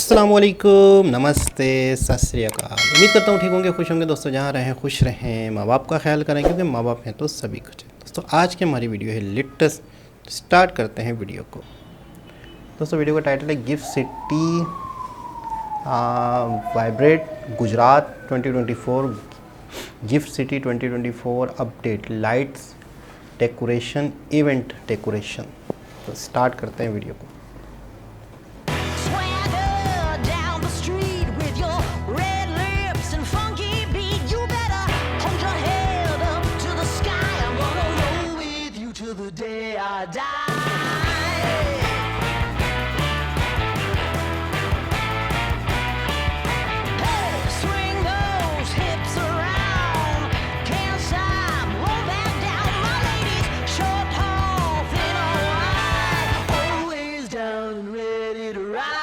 अस्सलामुअलैकुम, नमस्ते, सत श्री अकाल। उम्मीद करता हूँ ठीक होंगे, खुश होंगे दोस्तों। जहाँ रहें खुश रहें, माँ बाप का ख्याल करें क्योंकि माँ बाप हैं तो सभी कुछ है। दोस्तों आज की हमारी वीडियो है लेटेस्ट। स्टार्ट करते हैं वीडियो को। दोस्तों वीडियो का टाइटल है gift city vibrate Gujarat 2024 gift city 2024 update lights decoration event decoration. तो स्टार्ट करते हैं वीडियो को। Swagger down the street with your red lips and funky beat. You better hold your head up to the sky. I'm gonna roll with you till the day I die. Hey, swing those hips around. Can't stop, roll back down. My ladies, short, tall, thin or wide, always down and ready to ride.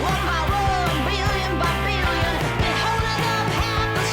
One by one, billion by billion, been holding up half the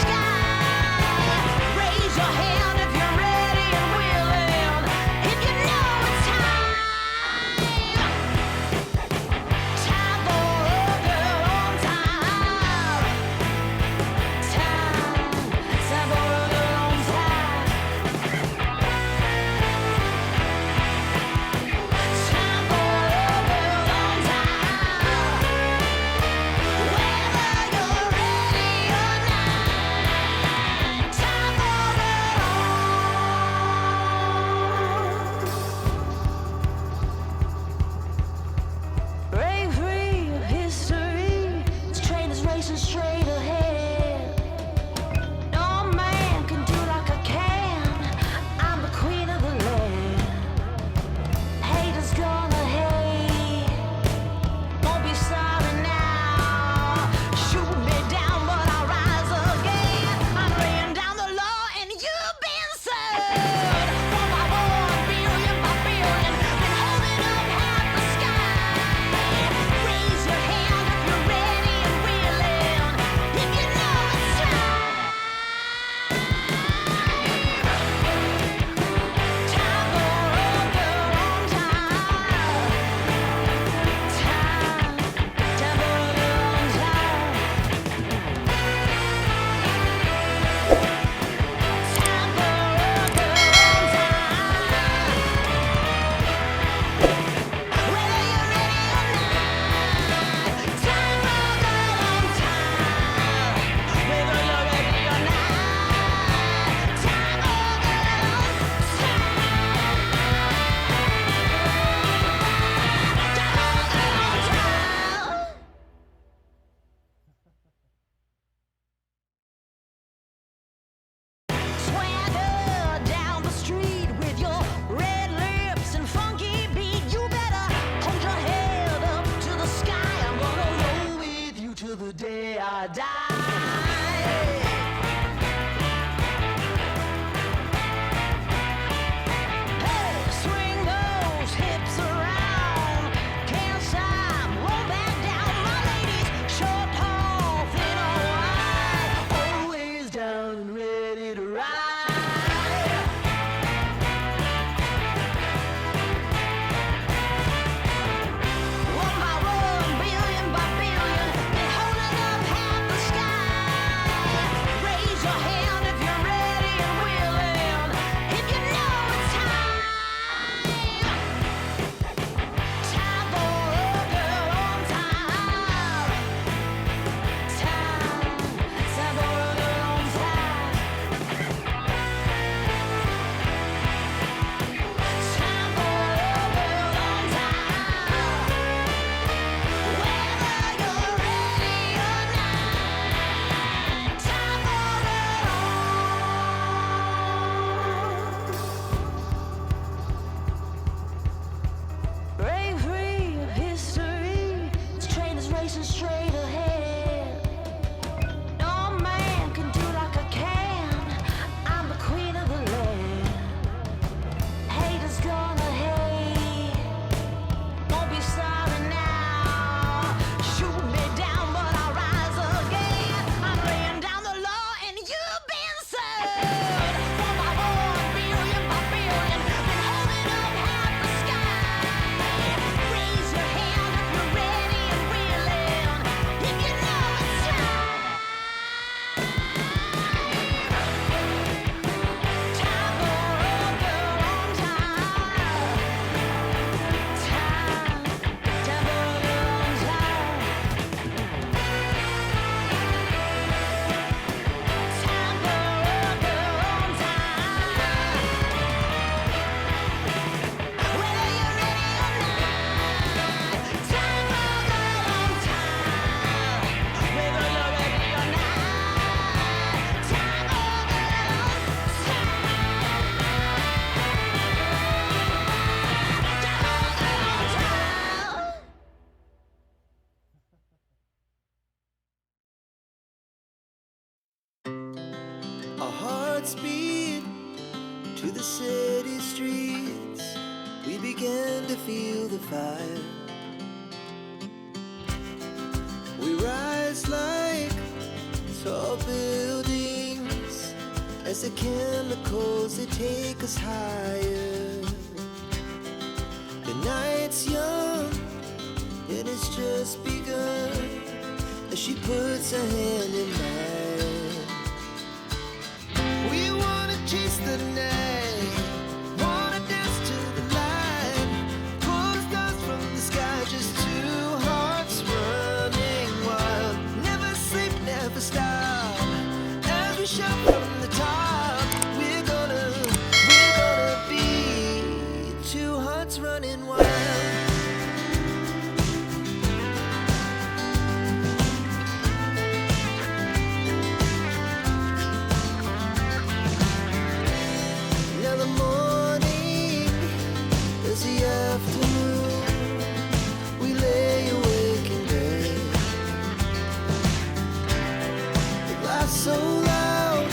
streets, we began to feel the fire. We rise like tall buildings as the chemicals they take us higher. The night's young and it's just begun as she puts her hand in mine. We wanna chase the night, wanna dance to the light, pull the stars from the sky, just two hearts running wild. Never sleep, never stop, as we shout from the top. We're gonna be two hearts running wild. Now the morning is the afternoon. We lay awake in bed. It laughs so loud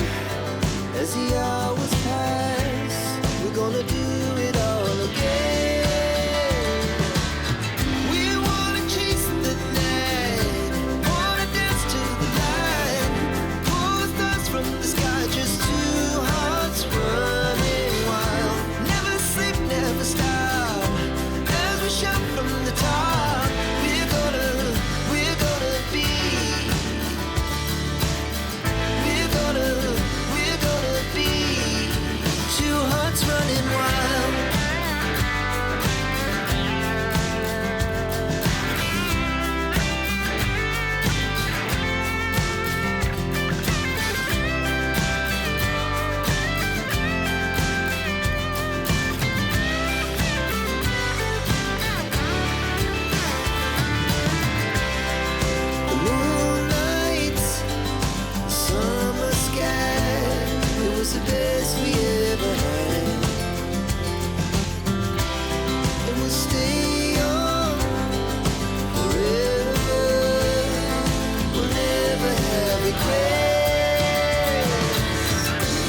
as the hours pass. We're gonna do it all again. We wanna chase the night, wanna dance to the light, pull the stars from the sky, just two hearts running wild. Never sleep, never stop, as we shout from the top. We're gonna be, we're gonna be two hearts running wild. The moonlight, the summer sky, it was the best we ever had. And we'll stay on forever. We'll never have regrets.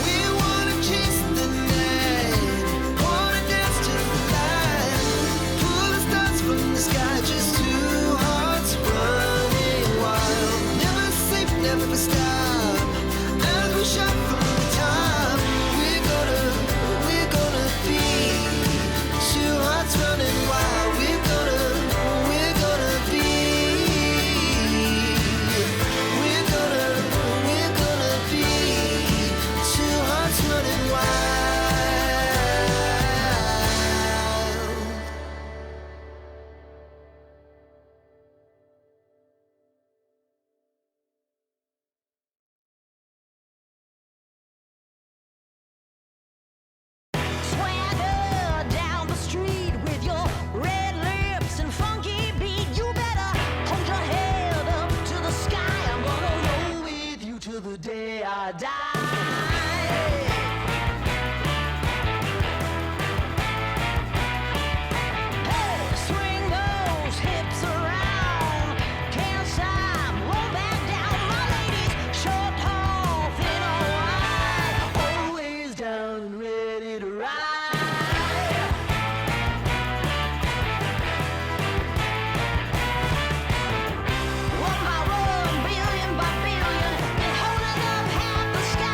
We wanna chase the night, wanna dance to the light, pull the stars from the sky, just two hearts running wild. Never sleep, never stop, as we shout from the top. We're gonna be two hearts running wild. We're gonna be, we're gonna be two hearts running wild. Swagger down the street with your red lips and funky beat. You better hold your head up to the sky. I'm gonna roll with you till the day I die. Hey, swing those hips around. Can't stop, roll back down. My ladies, short, tall, thin or wide, always down and ready to ride. One by one, billion by billion, and holding up half the sky.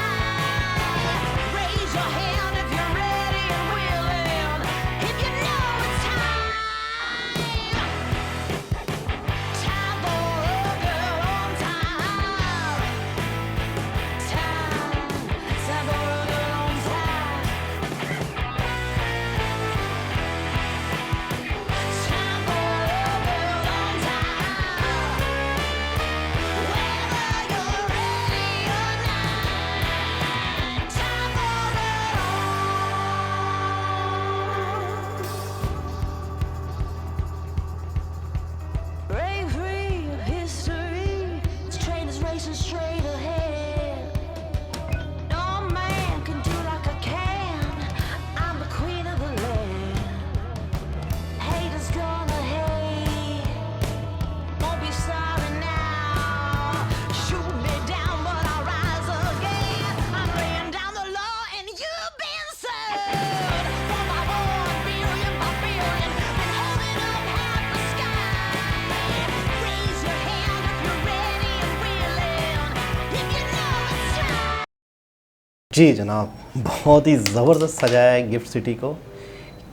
जी जनाब, बहुत ही ज़बरदस्त सजाया है gift city को।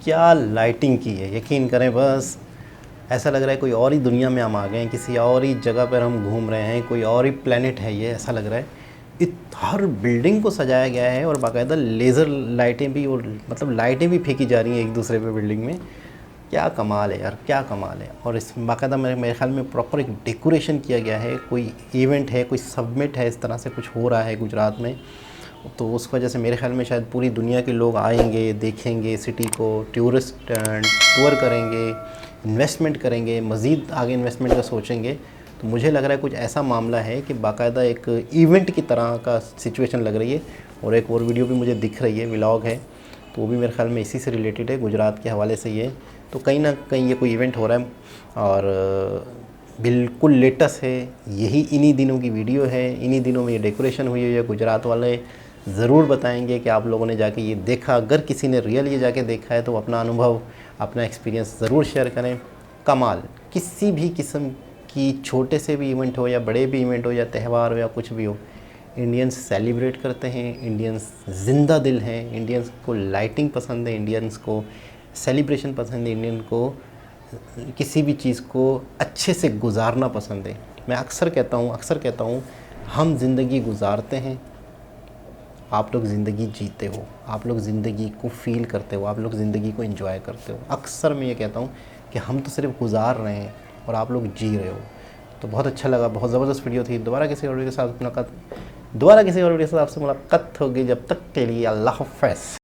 क्या lighting की है, यकीन करें, बस ऐसा लग रहा है कोई और ही दुनिया में हम आ गए हैं, किसी और ही जगह पर हम घूम रहे हैं, कोई और ही प्लेनेट है ये, ऐसा लग रहा है। हर बिल्डिंग को सजाया गया है और बाकायदा लेज़र लाइटें भी, और मतलब लाइटें भी फेंकी जा रही हैं एक दूसरे पे बिल्डिंग में। क्या कमाल है यार, क्या कमाल है। और इस बाकायदा मेरे ख्याल में प्रॉपर एक डेकोरेशन किया गया है, कोई इवेंट है, कोई सबमिट है, इस तरह से कुछ हो रहा है गुजरात में, तो उस वजह से मेरे ख्याल में शायद पूरी दुनिया के लोग आएंगे, देखेंगे सिटी को, टूरिस्ट टूर करेंगे, इन्वेस्टमेंट करेंगे, मज़ीद आगे इन्वेस्टमेंट का सोचेंगे। तो मुझे लग रहा है कुछ ऐसा मामला है कि बाकायदा एक इवेंट की तरह का सिचुएशन लग रही है। और एक और वीडियो भी मुझे दिख रही है, व्लॉग है, तो वो भी मेरे ख्याल में इसी से रिलेटेड है, गुजरात के हवाले से ये। तो कहीं ना कहीं ये कोई इवेंट हो रहा है और बिल्कुल लेटेस्ट है, यही इन्हीं दिनों की वीडियो है, इन्हीं दिनों में ये डेकोरेशन हुई है। गुजरात वाले ज़रूर बताएंगे कि आप लोगों ने जाके ये देखा, अगर किसी ने रियल ये जाके देखा है तो अपना अनुभव, अपना एक्सपीरियंस ज़रूर शेयर करें। कमाल, किसी भी किस्म की छोटे से भी इवेंट हो या बड़े भी इवेंट हो या त्यौहार हो या कुछ भी हो, इंडियंस सेलिब्रेट करते हैं, इंडियंस ज़िंदा दिल हैं, इंडियंस को लाइटिंग पसंद है, इंडियंस को सेलिब्रेशन पसंद है, इंडियन को किसी भी चीज़ को अच्छे से गुजारना पसंद है। मैं अक्सर कहता हूँ हम ज़िंदगी गुजारते हैं, आप लोग ज़िंदगी जीते हो, आप लोग ज़िंदगी को फ़ील करते हो, आप लोग ज़िंदगी को एंजॉय करते हो। अक्सर मैं ये कहता हूँ कि हम तो सिर्फ गुजार रहे हैं और आप लोग जी रहे हो। तो बहुत अच्छा लगा, बहुत ज़बरदस्त वीडियो थी। दोबारा किसी और वीडियो के साथ आपसे मुलाकात होगी। जब तक के लिए अल्लाह हाफ़िज़।